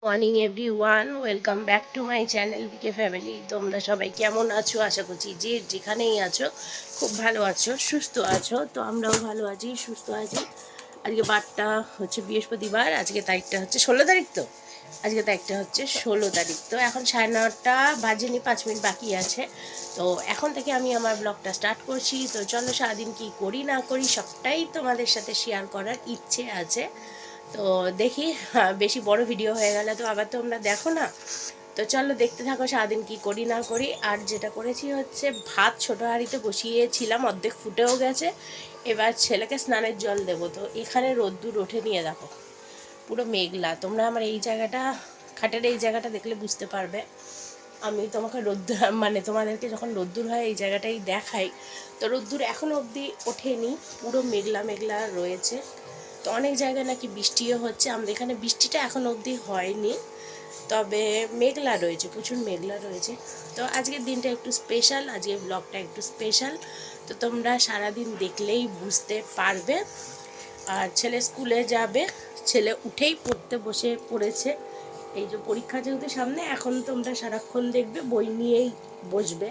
Morning everyone, welcome back to my channel bike family. তোমরা সবাই কেমন আছো? আশা করছি যে যেখানেই আছো খুব ভালো আছো, সুস্থ আছো। তো আমরাও ভালো আছি, সুস্থ আছি। আজকে বারটা হচ্ছে বৃহস্পতিবার, আজকে তারিখটা হচ্ছে 16 তারিখ। তো আজকে তারিখটা হচ্ছে 16 তারিখ। তো এখন 9:30 বাজেনি, 5 মিনিট বাকি আছে। তো এখন থেকে আমি আমার ব্লগটা স্টার্ট করছি। তো চলো সারাদিন কি করি না করি সবটাই তোমাদের সাথে শেয়ার করার ইচ্ছে আছে। তো দেখি, বেশি বড় ভিডিও হয়ে গেলে তো আবার তোমরা দেখো না। তো চলো দেখতে থাকো সারাদিন কি করি না করি। আর যেটা করেছি হচ্ছে ভাত ছোটো হাঁড়িতে বসিয়েছিলাম, অর্ধেক ফুটেও গেছে। এবার ছেলেকে স্নানের জল দেবো। তো এখানে রোদ্দুর ওঠে নিয়ে দেখো, পুরো মেঘলা। তোমরা আমার এই জায়গাটা, খাটের এই জায়গাটা দেখলে বুঝতে পারবে। আমি তোমাকে রোদ্দুর মানে তোমাদেরকে যখন রোদ্দুর হয় এই জায়গাটাই দেখাই। তো রোদ্দুর এখনও অবধি ওঠেনি, পুরো মেঘলা মেঘলা রয়েছে। তো অনেক জায়গায় নাকি বৃষ্টিও হচ্ছে, আমাদের এখানে বৃষ্টিটা এখন অবধি হয়নি, তবে মেঘলা রয়েছে, প্রচুর মেঘলা রয়েছে। তো আজকের দিনটা একটু স্পেশাল, আজকের ব্লগটা একটু স্পেশাল। তো তোমরা সারাদিন দেখলেই বুঝতে পারবে। আর ছেলে স্কুলে যাবে, ছেলে উঠেই পড়তে বসে পড়েছে। এই যে পরীক্ষা যেহেতু সামনে, এখন তোমরা সারাক্ষণ দেখবে বই নিয়েই বসবে।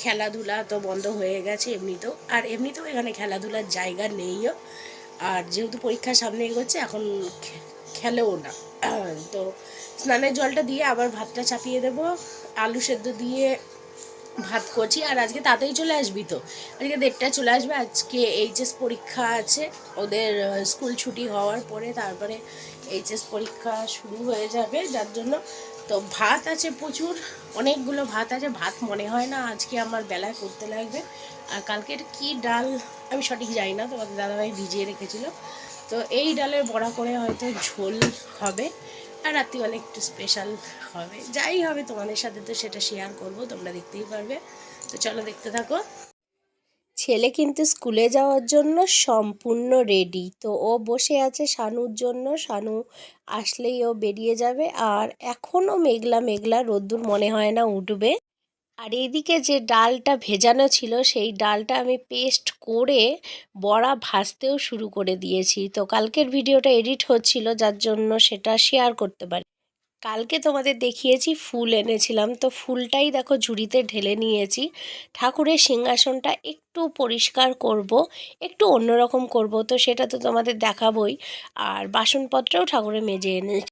খেলাধুলা তো বন্ধ হয়ে গেছে এমনিতেও, আর এমনিতেও এখানে খেলাধুলার জায়গা নেইও। আর যেহেতু পরীক্ষার সামনে এগোচ্ছে, এখন খেলেও না। তো স্নানের জলটা দিয়ে আবার ভাতটা চাপিয়ে দেবো, আলু সেদ্ধ দিয়ে ভাত করছি। আর আজকে তাড়াতাড়ি চলে আসবি তো, আজকে 1:30টায় চলে আসবে। আজকে এইচএস পরীক্ষা আছে ওদের, স্কুল ছুটি হওয়ার পরে তারপরে এইচএস পরীক্ষা শুরু হয়ে যাবে, যার জন্য তো ভাত আছে প্রচুর, অনেকগুলো ভাত আছে। ভাত মনে হয় না আজকে আমার বেলায় করতে লাগবে। আর কালকের কি ডাল আমি সঠিক জানি না, তোমাদের দাদাভাই ভিজিয়ে রেখেছিল। তো এই ডালের বড়া করে হয়তো ঝোল হবে, আর রাত্রিবেলা একটু স্পেশাল হবে। যাই হবে তোমাদের সাথে তো সেটা শেয়ার করব, তোমরা দেখতেই পারবে। তো চলো দেখতে থাকো। ছেলে কিন্তু স্কুলে যাওয়ার জন্য সম্পূর্ণ রেডি। তো ও বসে আছে শানুর জন্য, শানু আসলেই ও বেরিয়ে যাবে। আর এখনও মেঘলা মেঘলা, রোদ্দুর মনে হয় না উঠবে। আর এইদিকে যে ডালটা ভেজানো ছিল সেই ডালটা আমি পেস্ট করে বড়া ভাজতেও শুরু করে দিয়েছি। তো কালকের ভিডিওটা এডিট হচ্ছিল, যার জন্য সেটা শেয়ার করতে পারি। কালকে তোমাদের দেখিয়েছি ফুল এনেছিলাম, তো ফুলটাই দেখো ঝুড়িতে ঢেলে নিয়েছি। ঠাকুরের সিংহাসনটা একটু পরিষ্কার করব, একটু অন্যরকম করব, তো সেটা তো তোমাদের দেখাবই। আর বাসনপত্রও ঠাকুরে মেজে এনেছি।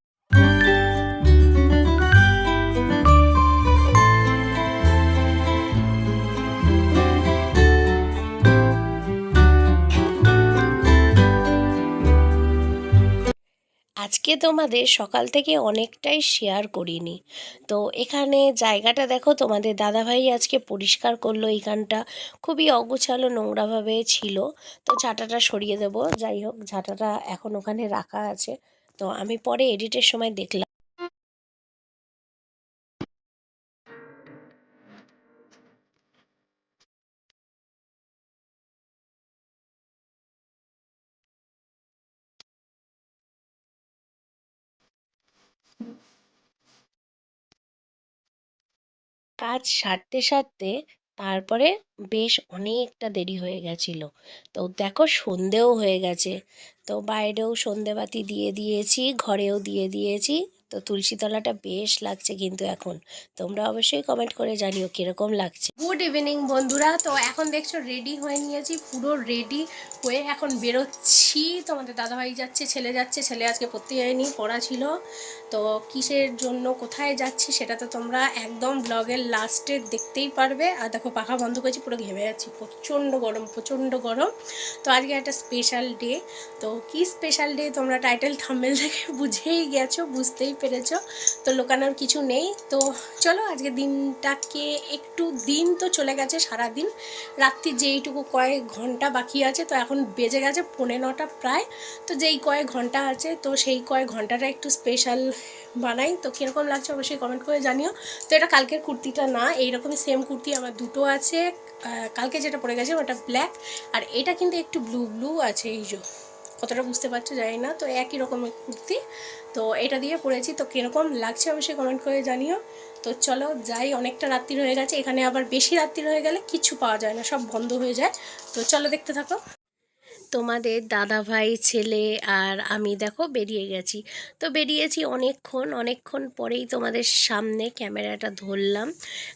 আজকে তোমাদের সকাল থেকে অনেকটাই শেয়ার করিনি। তো এখানে জায়গাটা দেখো, তোমাদের দাদাভাই আজকে পরিষ্কার করলো। এইখানটা খুবই অগোছালো নোংরাভাবে ছিল, তো ঝাঁটাটা সরিয়ে দেব। যাই হোক, ঝাঁটাটা এখন ওখানে রাখা আছে। তো আমি পরে এডিটের সময় দেখলাম কাজ সারতে সারতে তারপরে বেশ অনেকটা দেরি হয়ে গেছিল। তো দেখো সন্ধেও হয়ে গেছে। তো বাইরেও সন্ধেবাতি দিয়ে দিয়েছি, ঘরেও দিয়ে দিয়েছি। তো তুলসী তলাটা বেশ লাগছে কিন্তু এখন। তোমরা অবশ্যই কমেন্ট করে জানিও কীরকম লাগছে। গুড ইভিনিং বন্ধুরা। তো এখন দেখছো রেডি হয়ে নিয়েছি, পুরো রেডি হয়ে এখন বেরোচ্ছি। তোমাদের দাদাভাই যাচ্ছে, ছেলে যাচ্ছে। ছেলে আজকে পড়তে যায়নি, পড়া ছিল। তো কিসের জন্য কোথায় যাচ্ছি সেটা তো তোমরা একদম ব্লগের লাস্টে দেখতেই পারবে। আর দেখো পাখা বন্ধ করেছি, পুরো ঘেমে যাচ্ছি, প্রচণ্ড গরম, প্রচণ্ড গরম। তো আজকে একটা স্পেশাল ডে। তো কি স্পেশাল ডে তোমরা টাইটেল থাম্বনেল থেকে বুঝেই গেছো, বুঝতেই পেরেছো। তো লোকানোর কিছু নেই। তো চলো আজকে দিনটাকে একটু, দিন তো চলে গেছে সারাদিন, রাত্রি যেইটুকু কয়েক ঘন্টা বাকি আছে। তো এখন বেজে গেছে 9:45 প্রায়। তো যেই কয়েক ঘন্টা আছে, তো সেই কয়েক ঘন্টাটা একটু স্পেশাল বানাই। তো কীরকম লাগছে অবশ্যই কমেন্ট করে জানিও। তো এটা কালকের কুর্তিটা না, এইরকমই সেম কুর্তি আমার দুটো আছে। কালকে যেটা পরে গেছে ওটা ব্ল্যাক, আর এটা কিন্তু একটু ব্লু ব্লু আছে। এই যে কতটা বুঝতে পারছো জানি না। তো একই রকমের কুর্তি, তো এটা দিয়ে পরেছি। তো কীরকম লাগছে অবশ্যই কমেন্ট করে জানিও। তো চলো যাই, অনেকটা রাত্রি হয়ে গেছে। এখানে আবার বেশি রাত্রি হয়ে গেলে কিছু পাওয়া যায় না, সব বন্ধ হয়ে যায়। তো চলো দেখতে থাকো। তোমাদের দাদা ভাই ছেলে আর আমি দেখো বেরিয়ে গেছি। তো বেরিয়েছি অনেকক্ষণ পরেই তোমাদের সামনে ক্যামেরাটা ধরলাম,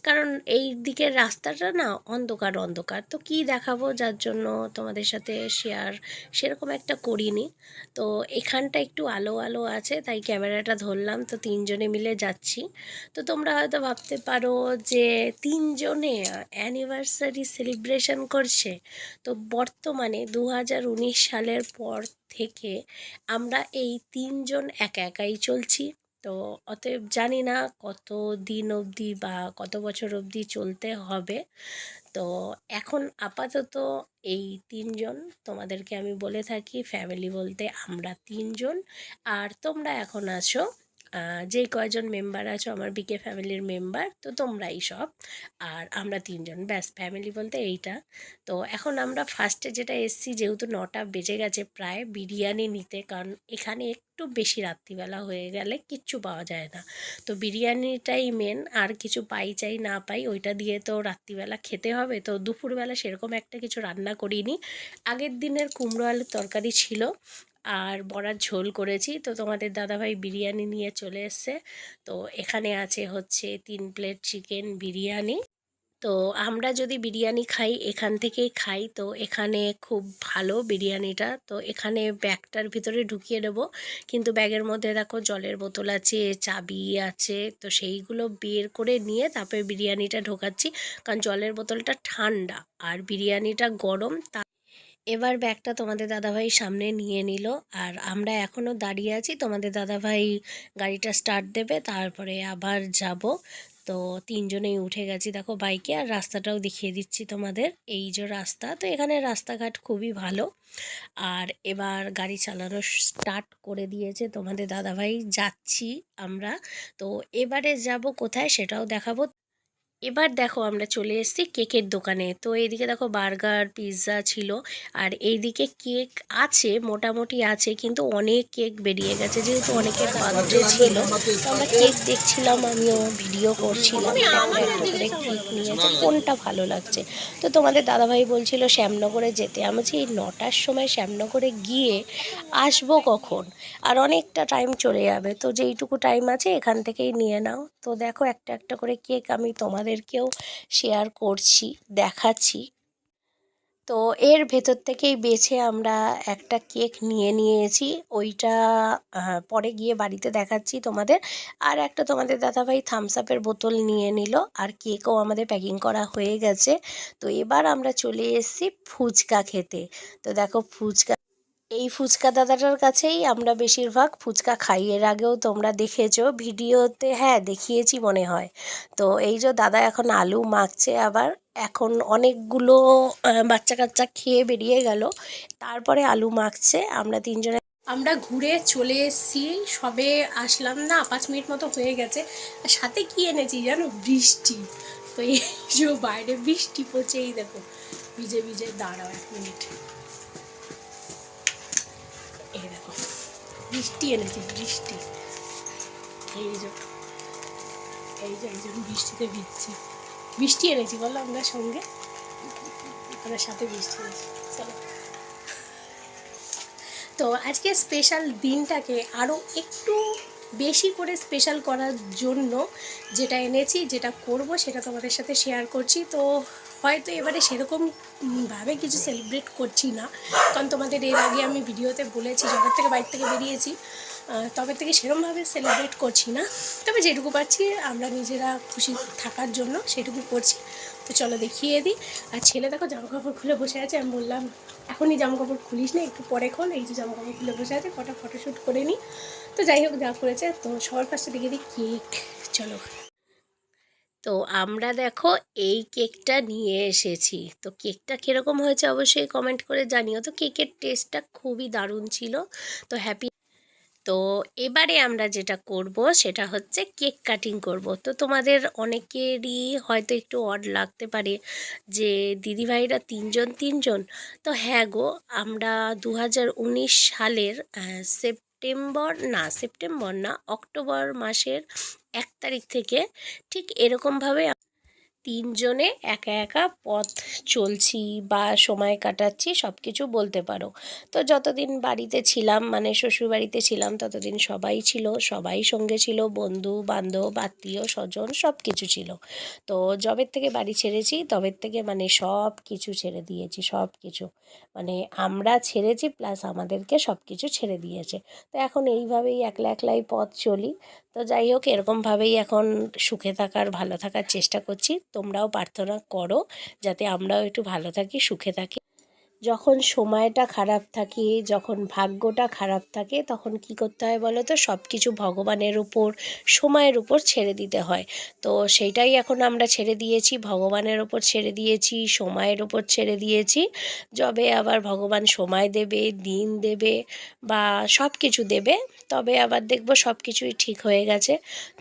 কারণ এই দিকের রাস্তাটা না অন্ধকার তো কি দেখাবো, যার জন্য তোমাদের সাথে শেয়ার সেরকম একটা করিনি। তো এখানটা একটু আলো আলো আছে তাই ক্যামেরাটা ধরলাম। তো তিনজনে মিলে যাচ্ছি। তো তোমরা হয়তো ভাবতে পারো যে তিনজনে অ্যানিভার্সারি সেলিব্রেশন করছে। তো বর্তমানে 2019 সালের পর থেকে আমরা এই তিনজন একা একাই চলছি। তো অতএব জানি না কত দিন অবধি বা কত বছর অবধি চলতে হবে। তো এখন আপাতত এই তিনজন, তোমাদেরকে আমি বলে থাকি ফ্যামিলি বলতে আমরা তিনজন। আর তোমরা এখন আছো যে কয়জন মেম্বার আছো আমার বিকে ফ্যামিলির মেম্বার, তো তোমরাই সব। আর আমরা তিনজন, ব্যাস ফ্যামিলি বলতে এইটা। তো এখন আমরা ফার্স্টে যেটা এসছি, যেহেতু 9টা বেজে গেছে প্রায়, বিরিয়ানি নিতে, কারণ এখানে একটু বেশি রাত্রিবেলা হয়ে গেলে কিচ্ছু পাওয়া যায় না। তো বিরিয়ানিটাই মেন, আর কিছু পাই চাই না পাই ওইটা দিয়ে তো রাত্রিবেলা খেতে হবে। তো দুপুরবেলা সেরকম একটা কিছু রান্না করিনি। আগের দিনের কুমড়ো আলুর তরকারি ছিল আর বড়ার ঝোল করেছি। তো তোমাদের দাদাভাই বিরিয়ানি নিয়ে চলে এসছে। তো এখানে আছে হচ্ছে 3 প্লেট চিকেন বিরিয়ানি। তো আমরা যদি বিরিয়ানি খাই এখান থেকেই খাই, তো এখানে খুব ভালো বিরিয়ানিটা। তো এখানে ব্যাগটার ভিতরে ঢুকিয়ে দেবো, কিন্তু ব্যাগের মধ্যে দেখো জলের বোতল আছে, চাবি আছে, তো সেইগুলো বের করে নিয়ে তারপরে বিরিয়ানিটা ঢোকাচ্ছি, কারণ জলের বোতলটা ঠান্ডা আর বিরিয়ানিটা গরম। এবার ব্যাগটা তোমাদের দাদাভাই সামনে নিয়ে নিল, আর আমরা এখনও দাঁড়িয়ে আছি। তোমাদের দাদাভাই গাড়িটা স্টার্ট দেবে, তারপরে আবার যাব। তো তিনজনেই উঠে গেছি দেখো বাইকে, আর রাস্তাটাও দেখিয়ে দিচ্ছি তোমাদের। এই যে রাস্তা, তো এখানে রাস্তাঘাট খুবই ভালো। আর এবার গাড়ি চালানো স্টার্ট করে দিয়েছে তোমাদের দাদাভাই, যাচ্ছি আমরা। তো এবারে যাব কোথায় সেটাও দেখাবো। এবার দেখো আমরা চলে এসেছি কেকের দোকানে। তো এইদিকে দেখো বার্গার পিৎজা ছিল, আর এইদিকে কেক আছে, মোটামুটি আছে, কিন্তু অনেক কেক বেরিয়ে গেছে যেহেতু অনেকের বার্থডে ছিল। তো আমরা কেক দেখছিলাম, আমিও ভিডিও করছিলাম, একটা একটা করে কেক নিয়েছে, কোনটা ভালো লাগছে। তো তোমাদের দাদাভাই বলছিল শ্যামনগরে যেতে। আমি বলছি এই 9টার সময় শ্যামনগরে গিয়ে আসবো কখন, আর অনেকটা টাইম চলে যাবে। তো যেইটুকু টাইম আছে এখান থেকেই নিয়ে নাও। তো দেখো একটা একটা করে কেক আমি তোমাদেরকেও শেয়ার করছি, দেখাচ্ছি। তো এর ভেতর থেকেই বেছে আমরা একটা কেক নিয়ে নিয়েছি, ওইটা পরে গিয়ে বাড়িতে দেখাচ্ছি তোমাদের। আর একটা তোমাদের দাদাভাই থামস আপের বোতল নিয়ে নিল, আর কেকও আমাদের প্যাকিং করা হয়ে গেছে। তো এবার আমরা চলে এসেছি ফুচকা খেতে। তো দেখো ফুচকা, এই ফুচকা দাদাটার কাছেই আমরা বেশিরভাগ ফুচকা খাই। এর আগেও তোমরা দেখেছো ভিডিওতে, হ্যাঁ দেখিয়েছি মনে হয়। তো এই যে দাদা এখন আলু মাখছে আবার। এখন অনেকগুলো বাচ্চা কাচ্চা খেয়ে বেরিয়ে গেল, তারপরে আলু মাখছে। আমরা তিনজনে আমরা ঘুরে চলে এসেছি, সবে আসলাম না, 5 মিনিট মতো হয়ে গেছে। আর সাথে কি এনেছি জানো, বৃষ্টি। তো এই যে বাইরে বৃষ্টি পড়ছে, এই দেখো ভিজে ভিজে। দাঁড়াও 1 মিনিট, এই দেখো বৃষ্টি এনেছি, বৃষ্টি। এই যে এই যে বৃষ্টিতে ভিজছি, বৃষ্টি এনেছি বলো আমরা সঙ্গে, আমরা সাথে বৃষ্টি এনেছি। চলো, তো আজকে স্পেশাল দিনটাকে আরও একটু বেশি করে স্পেশাল করার জন্য যেটা এনেছি, যেটা করব সেটা তোমাদের সাথে শেয়ার করছি। তো হয়তো এবারে সেরকম ভাবে কিছু সেলিব্রেট করছি না, কারণ তোমাদের এর আগে আমি ভিডিওতে বলেছি যবে থেকে বাইরে থেকে বেরিয়েছি তবে থেকে সেরকমভাবে সেলিব্রেট করছি না। তবে যেটুকু পারছি আমরা নিজেরা খুশি থাকার জন্য সেটুকু করছি। তো চলো দেখিয়ে দিই। আর ছেলে দেখো জামাকাপড় খুলে বসে আছে, আমি বললাম এখনই জামাকাপড় খুলিস না, একটু পরে খোল। এই যে জামাকাপড় খুলে বসে আছে, কটা ফটোশ্যুট করে নিই। তো যাই হোক যা করেছে। তো সবার ফার্স্টে দেখিয়ে দিই কেক, চলো। তো আমরা দেখো এই কেকটা নিয়ে এসেছি। তো কেকটা কীরকম হয়েছে অবশ্যই কমেন্ট করে জানিও। তো কেকের টেস্টটা খুবই দারুণ ছিল। তো হ্যাপি। তো এবারে আমরা যেটা করব সেটা হচ্ছে কেক কাটিং করব। তো তোমাদের অনেকেরই হয়তো একটু অড লাগতে পারে যে দিদিভাইরা তিনজন তিনজন। তো হ্যাঁ গো, আমরা 2019 সালের সেপ্টেম্বর না অক্টোবর মাসের 1 তারিখ থেকে ঠিক এরকমভাবে তিনজনে একা একা পথ চলছি বা সময় কাটাচ্ছি সব কিছু বলতে পারো। তো যতদিন বাড়িতে ছিলাম মানে শ্বশুরবাড়িতে ছিলাম ততদিন সবাই ছিল, সবাই সঙ্গে ছিল, বন্ধু বান্ধব আত্মীয় স্বজন সব কিছু ছিল। তো যবের থেকে বাড়ি ছেড়েছি তবের থেকে মানে সব কিছু ছেড়ে দিয়েছি, সব কিছু মানে আমরা ছেড়েছি প্লাস আমাদেরকে সব কিছু ছেড়ে দিয়েছে। তো এখন এইভাবেই একলা একলাই পথ চলি। তো যাই হোক, এরকমভাবেই এখন সুখে থাকার ভালো থাকার চেষ্টা করছি। তোমরাও প্রার্থনা করো যাতে আমরাও একটু ভালো থাকি, সুখে থাকি। যখন সময়টা খারাপ থাকে, যখন ভাগ্যটা খারাপ থাকে, তখন কি করতে হয় বলো তো? সব কিছু ভগবানের উপর, সময়ের উপর ছেড়ে দিতে হয়। তো সেইটাই এখন আমরা ছেড়ে দিয়েছি, ভগবানের ওপর ছেড়ে দিয়েছি, সময়ের ওপর ছেড়ে দিয়েছি। যবে আবার ভগবান সময় দেবে, দিন দেবে বা সব কিছু দেবে, তবে আবার দেখবো সব কিছুই ঠিক হয়ে গেছে।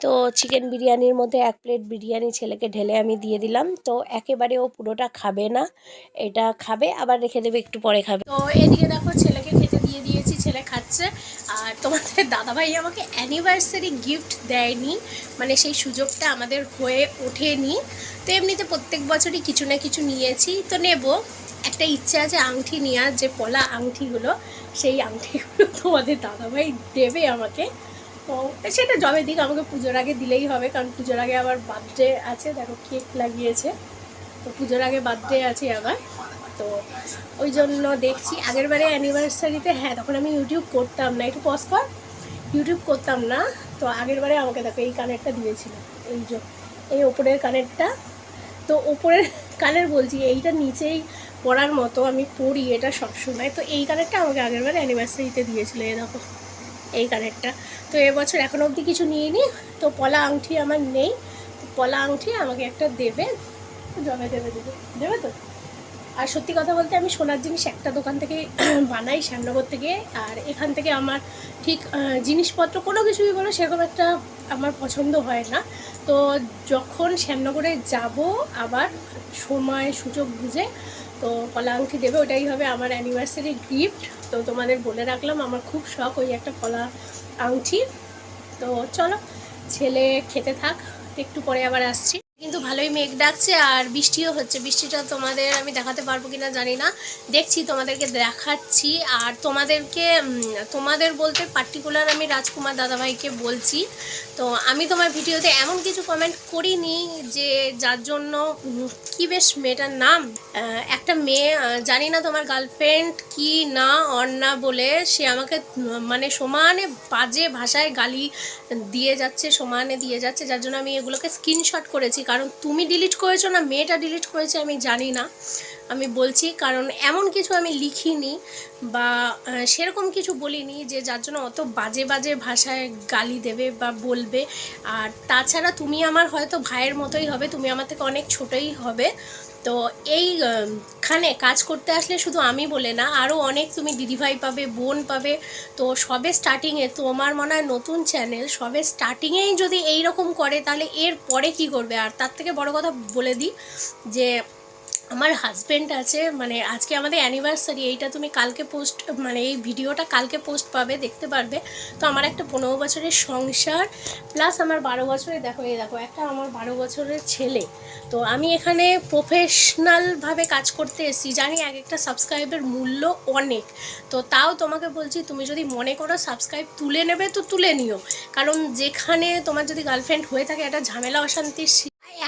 তো চিকেন বিরিয়ানির মধ্যে 1 প্লেট বিরিয়ানি ছেলেকে ঢেলে আমি দিয়ে দিলাম। তো একেবারে ও পুরোটা খাবে না, এটা খাবে আবার রেখে দেবে, একটু পরে খাবে। তো এদিকে দেখো ছেলেকে খেতে দিয়ে দিয়েছি, ছেলে খাচ্ছে। আর তোমাদের দাদাভাই আমাকে অ্যানিভার্সারি গিফট দেয়নি, মানে সেই সুযোগটা আমাদের হয়ে ওঠেনি। তো এমনিতে প্রত্যেক বছরই কিছু না কিছু নিয়েছি, তো নেব। একটা ইচ্ছে আছে আংটি নেওয়ার, যে পলা আংটিগুলো, সেই আংটিগুলো তোমাদের দাদাভাই দেবে আমাকে। তো সেটা যবে দিক, আমাকে পুজোর আগে দিলেই হবে, কারণ পুজোর আগে আবার বার্থডে আছে, দেখো কেক লাগিয়েছে। তো পুজোর আগে বার্থডে আছে আবার, তো ওই জন্য দেখছি। আগের বারে অ্যানিভার্সারিতে, হ্যাঁ তখন আমি ইউটিউব করতাম না, একটু পজ কর, ইউটিউব করতাম না। তো আগের বারে আমাকে দেখো এই কানেরটা দিয়েছিল, এই যে এই ওপরের কানেরটা। তো ওপরের কানের বলছি, এইটা নিচেই পরার মতো আমি পরি এটা সবসময়। তো এই কানেরটা আমাকে আগের বারে অ্যানিভার্সারিতে দিয়েছিল, এই দেখো এই কানেরটা। তো এবছর এখনো অবধি কিছু নিইনি। তো পলা আংটি আমার নেই, পলা আংটি আমাকে একটা দেবে, জমে দেবে, দেবে তো। আর সত্যি কথা বলতে আমি সোনার জিনিস একটা দোকান থেকে বানাই, শ্যামনগর থেকে। আর এখান থেকে আমার ঠিক জিনিসপত্র কোনো কিছুই বলো সেরকম একটা আমার পছন্দ হয় না। তো যখন শ্যামনগরে যাব আবার সময় সুযোগ বুঝে, তো পলা আংটি দেবে, ওটাই হবে আমার অ্যানিভার্সারি গিফট। তো তোমাদের বলে রাখলাম, আমার খুব শখ ওই একটা পলা আংটি। তো চলো ছেলে খেতে থাক, একটু পরে আবার আসছি। কিন্তু ভালোই মেঘ ডাকছে আর বৃষ্টিও হচ্ছে। বৃষ্টিটা তোমাদের আমি দেখাতে পারবো কিনা জানি না, দেখছি তোমাদেরকে দেখাচ্ছি। আর তোমাদের বলতে পার্টিকুলার আমি রাজকুমার দাদাভাইকে বলছি। তো আমি তোমার ভিডিওতে এমন কিছু কমেন্ট করিনি যে যার জন্য কি বেশ মেয়েটার নাম, একটা মেয়ে, জানি না তোমার গার্লফ্রেন্ড কি না অন্না বলে, সে আমাকে মানে সমানে বাজে ভাষায় গালি দিয়ে যাচ্ছে, সমানে দিয়ে যাচ্ছে, যার জন্য আমি এগুলোকে স্ক্রিনশট করেছি। কারণ তুমি ডিলিট করেছো না মেয়েটা ডিলিট করেছে আমি জানি না, আমি বলছি কারণ এমন কিছু আমি লিখিনি বা সেরকম কিছু বলিনি যে যার জন্য অত বাজে বাজে ভাষায় গালি দেবে বা বলবে। আর তাছাড়া তুমি আমার হয়তো ভাইয়ের মতোই হবে, তুমি আমার থেকে অনেক ছোটোই হবে। তো এইখানে কাজ করতে আসলে শুধু আমি বলে না, আরও অনেক তুমি দিদিভাই পাবে, বোন পাবে। তো সবে স্টার্টিংয়ে, তোমার মনে হয় নতুন চ্যানেল, সবে স্টার্টিংয়েই যদি এই রকম করে তাহলে এর পরে কী করবে। আর তার থেকে বড় কথা বলে দিই যে আমার হাজব্যান্ড আছে, মানে আজকে আমাদের অ্যানিভার্সারি, এইটা তুমি কালকে পোস্ট, মানে এই ভিডিওটা কালকে পোস্ট পাবে, দেখতে পারবে। তো আমার একটা 15 বছরের সংসার প্লাস আমার 12 বছরের, দেখো এই দেখো একটা আমার 12 বছরের ছেলে। তো আমি এখানে প্রফেশনালভাবে কাজ করতে এসেছি, জানি এক একটা সাবস্ক্রাইবের মূল্য অনেক। তো তাও তোমাকে বলছি, তুমি যদি মনে করো সাবস্ক্রাইব তুলে নেবে তো তুলে নিও, কারণ যেখানে তোমার যদি গার্লফ্রেন্ড হয়ে থাকে একটা ঝামেলা অশান্তির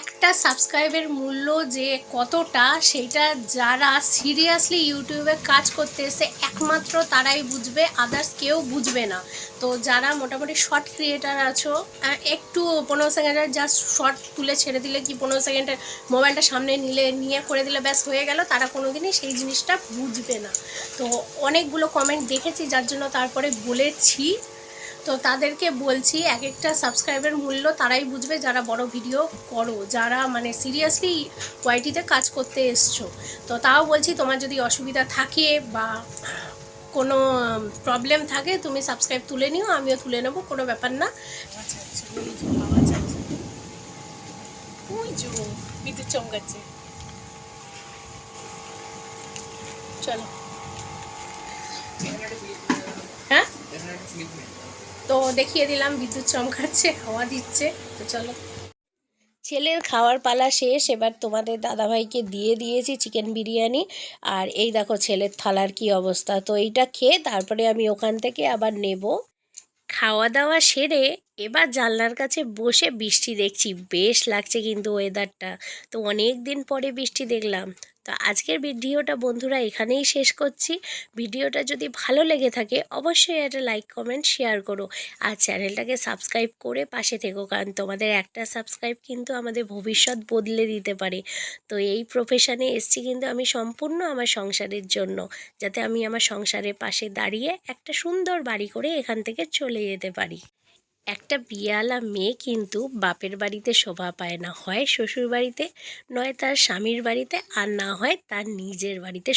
একটা সাবস্ক্রাইবের মূল্য যে কতটা, সেইটা যারা সিরিয়াসলি ইউটিউবে কাজ করতে এসে একমাত্র তারাই বুঝবে, আদার্স কেউ বুঝবে না। তো যারা মোটামুটি শর্ট ক্রিয়েটার আছো, একটু 15 সেকেন্ডের জাস্ট শর্ট তুলে ছেড়ে দিলে, কি 15 সেকেন্ডের মোবাইলটা সামনে নিয়ে করে দিলে ব্যাস হয়ে গেল, তারা কোনো দিনই সেই জিনিসটা বুঝবে না। তো অনেকগুলো কমেন্ট দেখেছি যার জন্য তারপরে বলেছি। তো তাদেরকে বলছি, এক একটা সাবস্ক্রাইবের মূল্য তারাই বুঝবে যারা বড় ভিডিও করো, যারা মানে সিরিয়াসলি ওয়াইটিতে কাজ করতে এসছো। তো তাও বলছি, তোমার যদি অসুবিধা থাকে বা কোনো প্রবলেম থাকে তুমি সাবস্ক্রাইব তুলে নিও, আমিও তুলে নেবো, কোনো ব্যাপার না। আচ্ছা আচ্ছা, ওই যে আওয়াজ আছে, ওই যে বিদ্যুৎ চমকাচ্ছে। চলো, হ্যাঁ তো দেখিয়ে দিলাম, বিদ্যুৎ চমকাচ্ছে, হাওয়া দিচ্ছে। তো চলো, ছেলের খাওয়ার পালা শেষ, এবার তোমাদের দাদাভাইকে দিয়ে দিয়েছি চিকেন বিরিয়ানি। আর এই দেখো ছেলের থালার কি অবস্থা। তো এইটা খেয়ে তারপরে আমি ওখান থেকে আবার নেব। খাওয়া দাওয়া সেরে এবার জানলার কাছে বসে বৃষ্টি দেখছি, বেশ লাগছে কিন্তু ওয়েদারটা। তো অনেক দিন পরে বৃষ্টি দেখলাম। তো আজকের ভিডিওটা বন্ধুরা এখানেই শেষ করছি। ভিডিওটা যদি ভালো লেগে থাকে অবশ্যই একটা লাইক কমেন্ট শেয়ার করো, আর চ্যানেলটাকে সাবস্ক্রাইব করে পাশে থেকো, কারণ তোমাদের একটা সাবস্ক্রাইব কিন্তু আমাদের ভবিষ্যৎ বদলে দিতে পারে। তো এই প্রফেশনে এসছি কিন্তু আমি সম্পূর্ণ আমার সংসারের জন্য, যাতে আমি আমার সংসারের পাশে দাঁড়িয়ে একটা সুন্দর বাড়ি করে এখান থেকে চলে যেতে পারি। একটা বিয়েওয়ালা মেয়ে কিন্তু বাপের বাড়িতে শোভা পায় না, হয় শ্বশুর বাড়িতে, নয় তার স্বামীর বাড়িতে, আর না হয় তার নিজের বাড়িতে